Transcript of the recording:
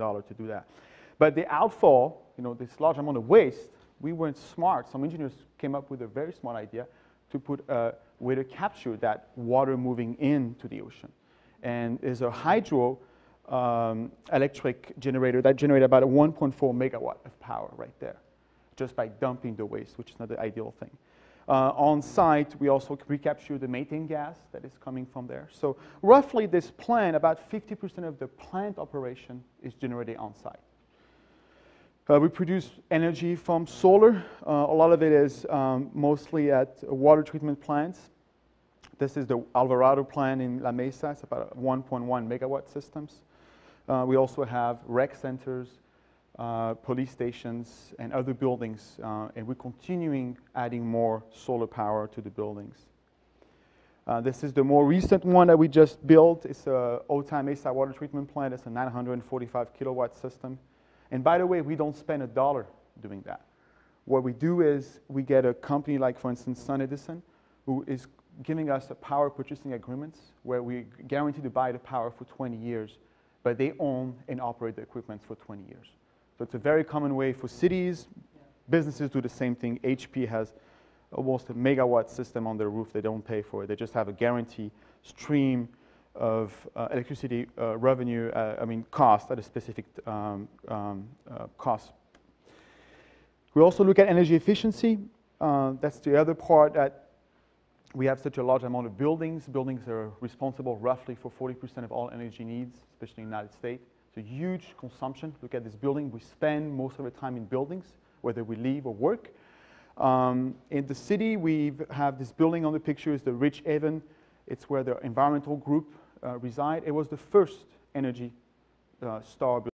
to do that. But the outfall, this large amount of waste, we weren't smart. Some engineers came up with a very smart idea to put a way to capture that water moving into the ocean. And there's a hydro electric generator that generated about a 1.4 megawatt of power right there, just by dumping the waste, which is not the ideal thing. On site, we also recapture the methane gas that is coming from there. So roughly this plant, about 50% of the plant operation is generated on site. We produce energy from solar. A lot of it is mostly at water treatment plants. This is the Alvarado plant in La Mesa. It's about 1.1 megawatt systems. We also have rec centers, police stations, and other buildings, and we're continuing adding more solar power to the buildings. This is the more recent one that we just built. It's a Otay Mesa water treatment plant. It's a 945 kilowatt system. And by the way, we don't spend $1 doing that. What we do is we get a company like, for instance, Sun Edison, who is giving us a power purchasing agreements where we guarantee to buy the power for 20 years, but they own and operate the equipment for 20 years. So it's a very common way for cities. Businesses do the same thing. HP has almost a megawatt system on their roof. They don't pay for it. They just have a guarantee stream of electricity revenue, cost at a specific cost. We also look at energy efficiency. That's the other part that we have such a large amount of buildings. Buildings are responsible roughly for 40% of all energy needs, especially in the United States. It's a huge consumption. Look at this building. We spend most of the time in buildings, whether we live or work. In the city, we have this building on the picture, is the Rich Haven. It's where the environmental group reside. It was the first Energy Star building.